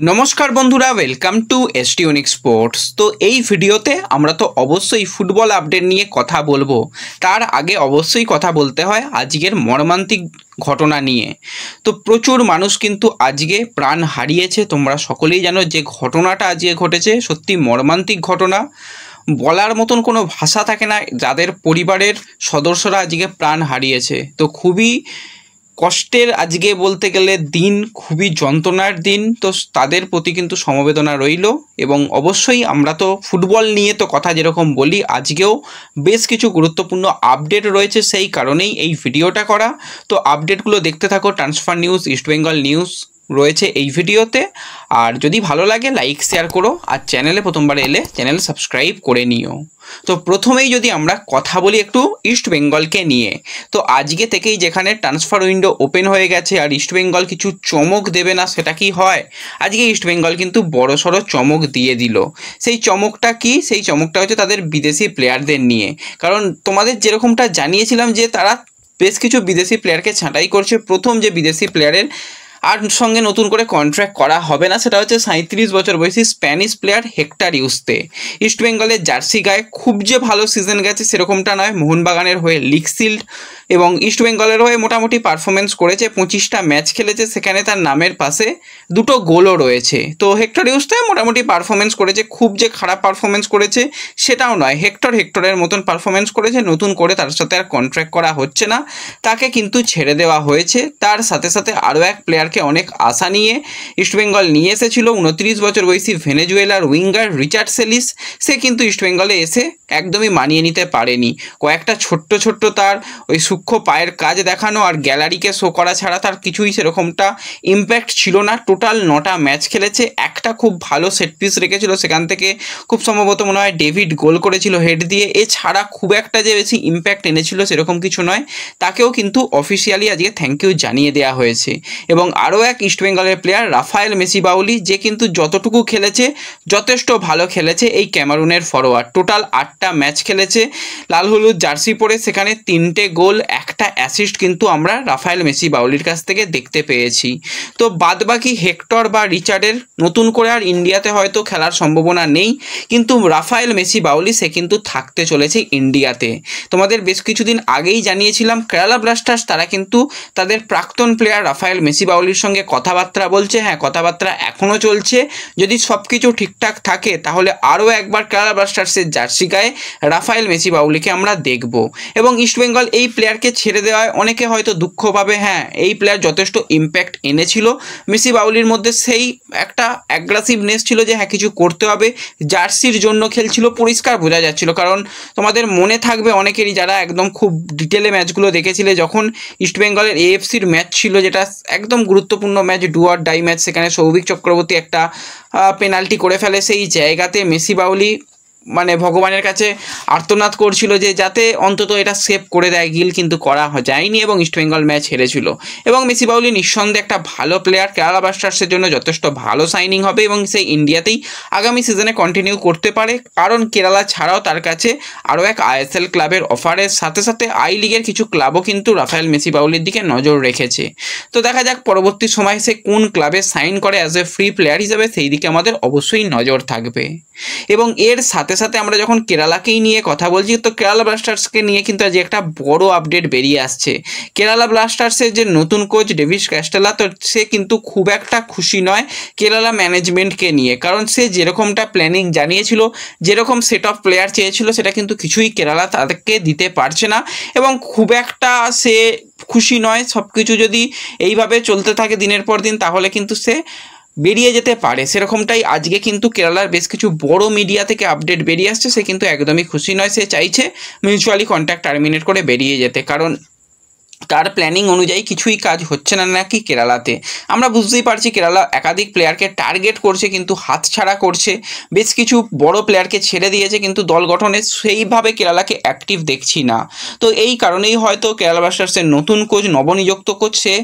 নমস্কার বন্ধুরা, welcome to ST unique sports. তো এই ভিডিওতে আমরা তো অবশ্যই ফুটবল আপডেট নিয়ে কথা বলবো। তার আগে অবশ্যই কথা বলতে হয় আজকের মর্মান্তিক ঘটনা নিয়ে। তো প্রচুর মানুষ কিন্তু আজকে প্রাণ হারিয়েছে। তোমরা সকলেই জানো যে ঘটনাটা আজকে ঘটেছে সত্যি মর্মান্তিক ঘটনা। বলার মতন কোনো ভাষা থাকে না যাদের পরিবারের সদস্যরা আজকে প্রাণ হারিয়েছে। তো খুবই কষ্টের আজকে বলতে গেলে দিন, খুবই যন্ত্রণার দিন। তো তাদের প্রতি কিন্তু সমবেদনা রইল। এবং অবশ্যই আমরা তো ফুটবল নিয়ে তো কথা যেরকম বলি, আজকেও বেশ কিছু গুরুত্বপূর্ণ আপডেট রয়েছে, সেই কারণেই এই ভিডিওটা করা। তো আপডেটগুলো দেখতে থাকো। ট্রান্সফার নিউজ, ইস্টবেঙ্গল নিউজ রয়েছে এই ভিডিওতে। আর যদি ভালো লাগে লাইক শেয়ার করো, আর চ্যানেলে প্রথমবার এলে চ্যানেল সাবস্ক্রাইব করে নিও। তো প্রথমেই যদি আমরা কথা বলি একটু ইস্টবেঙ্গলকে নিয়ে, তো আজকে থেকেই যেখানে ট্রান্সফার উইন্ডো ওপেন হয়ে গেছে আর ইস্টবেঙ্গল কিছু চমক দেবে না সেটা কি হয়? আজকে ইস্টবেঙ্গল কিন্তু বড়সড় চমক দিয়ে দিল। সেই চমকটা কি? সেই চমকটা হচ্ছে তাদের বিদেশি প্লেয়ারদের নিয়ে। কারণ তোমাদের যেরকমটা জানিয়েছিলাম যে তারা বেশ কিছু বিদেশি প্লেয়ারকে ছাঁটাই করছে। প্রথম যে বিদেশি প্লেয়ারের আর সঙ্গে নতুন করে কন্ট্রাক্ট করা হবে না সেটা হচ্ছে 37 বছর বয়সী স্প্যানিশ প্লেয়ার হেক্টর ইউস্তে। ইস্টবেঙ্গলের জার্সি গায়ে খুব যে ভালো সিজন গেছে সেরকমটা নয়। মোহনবাগানের হয়ে লিগ শিল্ড এবং ইস্টবেঙ্গলের হয়ে মোটামুটি পারফরমেন্স করেছে। 25টা ম্যাচ খেলেছে, সেখানে তার নামের পাশে 2টো গোলও রয়েছে। তো হেক্টর ইউস্তে মোটামুটি পারফরমেন্স করেছে, খুব যে খারাপ পারফরমেন্স করেছে সেটাও নয়। হেক্টরের মতন পারফরমেন্স করেছে। নতুন করে তার সাথে আর কন্ট্রাক্ট করা হচ্ছে না, তাকে কিন্তু ছেড়ে দেওয়া হয়েছে। তার সাথে সাথে আরও এক প্লেয়ারকে অনেক আশা নিয়ে ইস্টবেঙ্গল নিয়ে এসেছিল, 29 বছর বয়সী ভেনেজুয়েলার উইঙ্গার রিচার্ড সেলিস। সে কিন্তু ইস্টবেঙ্গলে এসে একদমই মানিয়ে নিতে পারেনি। কয়েকটা ছোট্ট তার ওই সূক্ষ্ম পায়ের কাজ দেখানো আর গ্যালারিকে শো করা ছাড়া তার কিছুই সেরকমটা ইম্প্যাক্ট ছিল না। টোটাল 9টা ম্যাচ খেলেছে, একটা খুব ভালো সেট পিস রেখেছিল, সেখান থেকে খুব সম্ভবত মনে হয় ডেভিড গোল করেছিল হেড দিয়ে। এছাড়া খুব একটা যে বেশি ইম্প্যাক্ট এনেছিল সেরকম কিছু নয়। তাকেও কিন্তু অফিসিয়ালি আজকে থ্যাংক ইউ জানিয়ে দেওয়া হয়েছে। এবং আরও এক ইস্টবেঙ্গলের প্লেয়ার রাফায়েল মেসি বাউলি, যে কিন্তু যতটুকু খেলেছে যথেষ্ট ভালো খেলেছে। এই ক্যামারুনের ফরোয়ার্ড টোটাল 8টা ম্যাচ খেলেছে লাল হলুদ জার্সি পরে, সেখানে 3টে গোল, একটা অ্যাসিস্ট কিন্তু আমরা রাফায়েল মেসি বাউলির কাছ থেকে দেখতে পেয়েছি। তো বাদবাকি হেক্টর বা রিচার্ডের নতুন করে আর ইন্ডিয়াতে হয়তো খেলার সম্ভাবনা নেই, কিন্তু রাফায়েল মেসি বাউলি সে কিন্তু থাকতে চলেছে ইন্ডিয়াতে। তোমাদের বেশ কিছুদিন আগেই জানিয়েছিলাম কেরালা ব্লাস্টার্স তারা কিন্তু তাদের প্রাক্তন প্লেয়ার রাফায়েল মেসি বাউলির সঙ্গে কথাবার্তা বলছে। হ্যাঁ, কথাবার্তা এখনও চলছে। যদি সব কিছু ঠিকঠাক থাকে তাহলে আরও একবার কেরালা ব্লাস্টার্সের জার্সি গায়ে রাফায়েল মেসি বাউলিকে আমরা দেখব। এবং ইস্টবেঙ্গল এই প্লেয়ারকে ছেড়ে দেওয়ায় অনেকে হয়তো দুঃখ পাবে। হ্যাঁ, এই প্লেয়ার যথেষ্ট ইম্প্যাক্ট এনেছিল মেসি বাউলির মধ্যে। সেই একটা অ্যাগ্রেসিভনেস ছিল যে হ্যাঁ কিছু করতে হবে, জার্সির জন্য খেলছিল, পরিষ্কার বোঝা যাচ্ছিল। কারণ তোমাদের মনে থাকবে অনেকেরই যারা একদম খুব ডিটেলে ম্যাচগুলো দেখেছিলে, যখন ইস্টবেঙ্গলের এএফসির ম্যাচ ছিল যেটা একদম গুরুত্বপূর্ণ match, do or die match, সেখানে সৌভিক চক্রবর্তী একটা পেনাল্টি করে ফেলে। সেই জায়গাতে মেসি বাউলি মানে ভগবানের কাছে আর্তনাদ করছিল যে যাতে অন্তত এটা সেভ করে দেয় গিল, কিন্তু করা যায়নি এবং ইস্টবেঙ্গল ম্যাচ হেরেছিল। এবং মেসি বাউলি নিঃসন্দেহে একটা ভালো প্লেয়ার, কেরালা ব্লাস্টার্সের জন্য যথেষ্ট ভালো সাইনিং হবে এবং সেই ইন্ডিয়াতেই আগামী সিজনে কন্টিনিউ করতে পারে। কারণ কেরালা ছাড়াও তার কাছে আরও এক আইএসএল ক্লাবের অফারের সাথে সাথে আই লিগের কিছু ক্লাবও কিন্তু রাফায়েল মেসি বাউলির দিকে নজর রেখেছে। তো দেখা যাক পরবর্তী সময় সে কোন ক্লাবে সাইন করে অ্যাজ এ ফ্রি প্লেয়ার হিসেবে, সেই দিকে আমাদের অবশ্যই নজর থাকবে। এবং এর সাথে সাথে আমরা যখন কেরালাকেই নিয়ে কথা বলছি, তো কেরালা ব্লাস্টার্সকে নিয়ে কিন্তু আজ একটা বড় আপডেট বেরিয়ে আসছে। কেরালা ব্লাস্টার্সের যে নতুন কোচ ডেভিড ক্যাস্টেলা, তো সে কিন্তু খুব একটা খুশি নয় কেরালা ম্যানেজমেন্টকে নিয়ে। কারণ সে যেরকমটা প্ল্যানিং জানিয়েছিল, যেরকম সেট অফ প্লেয়ার চেয়েছিল, সেটা কিন্তু কিছুই কেরালা তাদেরকে দিতে পারছে না এবং খুব একটা সে খুশি নয়। সব কিছু যদি এইভাবে চলতে থাকে দিনের পর দিন তাহলে কিন্তু সে বেরিয়ে যেতে পারে। সেরকমটাই আজকে কিন্তু কেরালার বেশ কিছু বড় মিডিয়া থেকে আপডেট বেরিয়ে আসছে। সে কিন্তু একদমই খুশি নয়, সে চাইছে মিউচুয়ালি কন্ট্রাক্ট টার্মিনেট করে বেরিয়ে যেতে। কারণ তার প্ল্যানিং অনুযায়ী কিছুই কাজ হচ্ছে না নাকি কেরালাতে। আমরা বুঝতেই পারছি কেরালা একাধিক প্লেয়ারকে টার্গেট করছে কিন্তু হাতছাড়া করছে, বেশ কিছু বড় প্লেয়ারকে ছেড়ে দিয়েছে, কিন্তু দল গঠনে সেইভাবে কেরালাকে অ্যাক্টিভ দেখছি না। তো এই কারণেই হয়তো কেরালা ব্লাস্টার্সের নতুন কোচ, নবনিযুক্ত কোচ, সে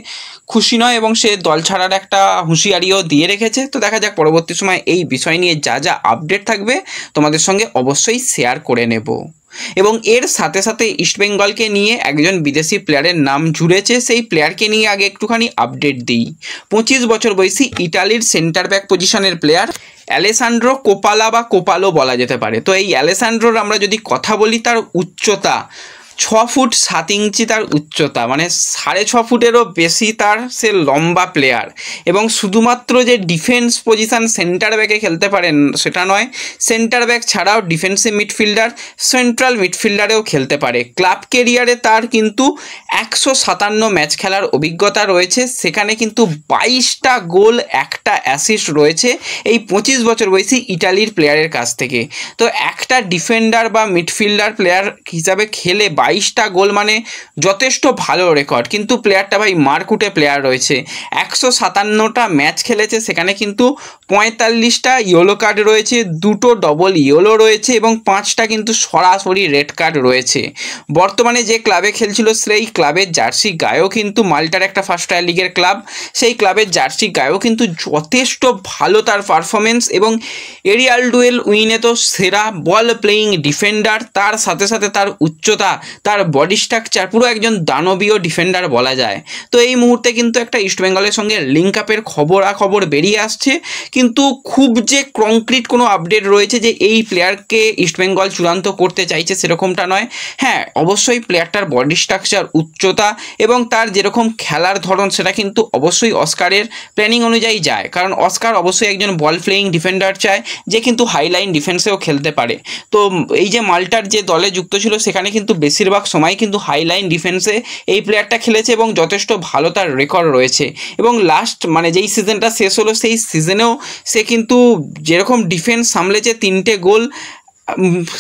খুশি নয় এবং সে দল ছাড়ার একটা হুঁশিয়ারিও দিয়ে রেখেছে। তো দেখা যাক পরবর্তী সময় এই বিষয় নিয়ে যা যা আপডেট থাকবে তোমাদের সঙ্গে অবশ্যই শেয়ার করে নেব। এবং এর সাথে সাথে ইস্টবেঙ্গলকে নিয়ে একজন বিদেশি প্লেয়ারের নাম জুড়েছে। সেই প্লেয়ারকে নিয়ে আগে একটুখানি আপডেট দিই। 25 বছর বয়সী ইটালির সেন্টার ব্যাক পজিশনের প্লেয়ার অ্যালেসান্ড্রো কোপালা বা কোপালো বলা যেতে পারে। তো এই অ্যালেসান্ড্রোর আমরা যদি কথা বলি, তার উচ্চতা 6 ফুট 7 ইঞ্চি তার উচ্চতা, মানে 6.5 ফুটেরও বেশি তার সে লম্বা প্লেয়ার। এবং শুধুমাত্র যে ডিফেন্স পজিশান সেন্টার ব্যাকে খেলতে পারেন সেটা নয়, সেন্টার ব্যাক ছাড়াও ডিফেন্সিভ মিডফিল্ডার, সেন্ট্রাল মিডফিল্ডারেও খেলতে পারে। ক্লাব কেরিয়ারে তার কিন্তু 157 ম্যাচ খেলার অভিজ্ঞতা রয়েছে, সেখানে কিন্তু 22টা গোল, 1টা অ্যাসিস্ট রয়েছে এই 25 বছর বয়সী ইটালির প্লেয়ারের কাছ থেকে। তো একটা ডিফেন্ডার বা মিডফিল্ডার প্লেয়ার হিসাবে খেলে 22টা গোল মানে যথেষ্ট ভালো রেকর্ড। কিন্তু প্লেয়ারটা ভাই মারকুটে প্লেয়ার রয়েছে। 157টা ম্যাচ খেলেছে, সেখানে কিন্তু 45টা ইয়েলো কার্ড রয়েছে, 2টো ডবল ইয়েলো রয়েছে এবং 5টা কিন্তু সরাসরি রেড কার্ড রয়েছে। বর্তমানে যে ক্লাবে খেলছিল সেই ক্লাবের জার্সি গায়েও কিন্তু, মাল্টার একটা ফার্স্ট টায়ার লিগের ক্লাব, সেই ক্লাবের জার্সি গায়েও কিন্তু যথেষ্ট ভালো তার পারফরমেন্স। এবং এরিয়াল ডুয়েল উইনে তো সেরা বল প্লেয়িং ডিফেন্ডার, তার সাথে সাথে তার উচ্চতা, তার বডি স্ট্রাকচার, পুরো একজন দানবীয় ডিফেন্ডার বলা যায়। তো এই মুহূর্তে কিন্তু একটা ইস্টবেঙ্গলের সঙ্গে লিঙ্ক আপের খবরাখবর বেরিয়ে আসছে, কিন্তু খুব যে কংক্রিট কোনো আপডেট রয়েছে যে এই প্লেয়ারকে ইস্টবেঙ্গল চূড়ান্ত করতে চাইছে সেরকমটা নয়। হ্যাঁ, অবশ্যই প্লেয়ারটার বডি স্ট্রাকচার, উচ্চতা এবং তার যেরকম খেলার ধরন সেটা কিন্তু অবশ্যই অস্কারের প্ল্যানিং অনুযায়ী যায়, কারণ অস্কার অবশ্যই একজন বল প্লেয়িং ডিফেন্ডার চায় যে কিন্তু হাইলাইন ডিফেন্সেও খেলতে পারে। তো এই যে মাল্টার যে দলে যুক্ত ছিল সেখানে কিন্তু বেশিরভাগ সময় কিন্তু হাইলাইন ডিফেন্সে এই প্লেয়ারটা খেলেছে এবং যথেষ্ট ভালো তার রেকর্ড রয়েছে। এবং লাস্ট মানে যেই সিজনটা শেষ হলো সেই সিজনেও সে কিন্তু যেরকম ডিফেন্স সামলেছে, 3টে গোল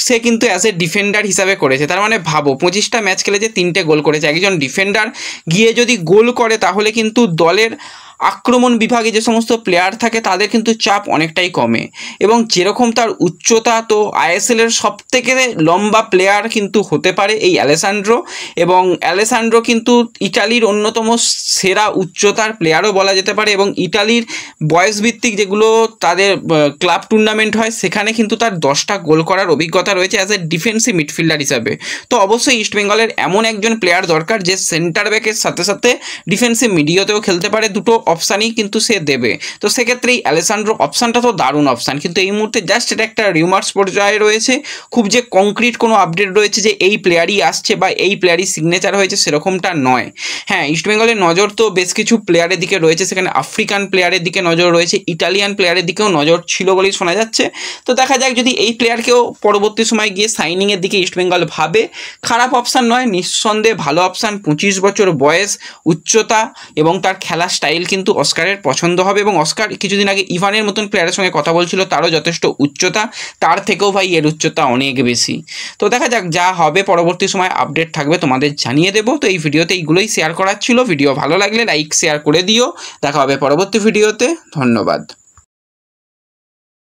সে কিন্তু অ্যাজ এ ডিফেন্ডার হিসাবে করেছে। তার মানে ভাবো, 25টা ম্যাচ খেলেছে, 3টে গোল করেছে। একজন ডিফেন্ডার গিয়ে যদি গোল করে তাহলে কিন্তু দলের আক্রমণ বিভাগে যে সমস্ত প্লেয়ার থাকে তাদের কিন্তু চাপ অনেকটাই কমে। এবং যেরকম তার উচ্চতা, তো আইএসএলের সবথেকে লম্বা প্লেয়ার কিন্তু হতে পারে এই অ্যালেসান্ড্রো। এবং অ্যালেসান্ড্রো কিন্তু ইটালির অন্যতম সেরা উচ্চতার প্লেয়ারও বলা যেতে পারে। এবং ইটালির বয়সভিত্তিক যেগুলো তাদের ক্লাব টুর্নামেন্ট হয় সেখানে কিন্তু তার 10টা গোল করার অভিজ্ঞতা রয়েছে অ্যাজ এ ডিফেন্সিভ মিডফিল্ডার হিসাবে। তো অবশ্যই ইস্টবেঙ্গলের এমন একজন প্লেয়ার দরকার যে সেন্টার ব্যাকের সাথে সাথে ডিফেন্সিভ মিডিয়াতেও খেলতে পারে, দুটো অপশানই কিন্তু সে দেবে। তো সেক্ষেত্রেই অ্যালেসান্ড্রো অপশানটা তো দারুণ অপশান, কিন্তু এই মুহূর্তে জাস্ট এটা একটা রিউমার্স পর্যায়ে রয়েছে। খুব যে কংক্রিট কোনো আপডেট রয়েছে যে এই প্লেয়ারই আসছে বা এই প্লেয়ারই সিগনেচার হয়েছে সেরকমটা নয়। হ্যাঁ, ইস্টবেঙ্গলের নজর তো বেশ কিছু প্লেয়ারের দিকে রয়েছে, সেখানে আফ্রিকান প্লেয়ারের দিকে নজর রয়েছে, ইটালিয়ান প্লেয়ারের দিকেও নজর ছিল বলেই শোনা যাচ্ছে। তো দেখা যাক যদি এই প্লেয়ারকেও পরবর্তী সময় গিয়ে সাইনিংয়ের দিকে ইস্টবেঙ্গল ভাবে। খারাপ অপশান নয়, নিঃসন্দেহে ভালো অপশান। 25 বছর বয়স, উচ্চতা এবং তার খেলার স্টাইল কিন্তু অস্কারের পছন্দ হবে। এবং অস্কার কিছুদিন আগে ইভানের মতন প্লেয়ারের সঙ্গে কথা বলছিল, তারও যথেষ্ট উচ্চতা, তার থেকেও ভাই এর উচ্চতা অনেক বেশি। তো দেখা যাক, যা হবে পরবর্তী সময় আপডেট থাকবে তোমাদের জানিয়ে দেবো। তো এই ভিডিওতে এইগুলোই শেয়ার করার ছিল। ভিডিও ভালো লাগলে লাইক শেয়ার করে দিও। দেখা হবে পরবর্তী ভিডিওতে। ধন্যবাদ।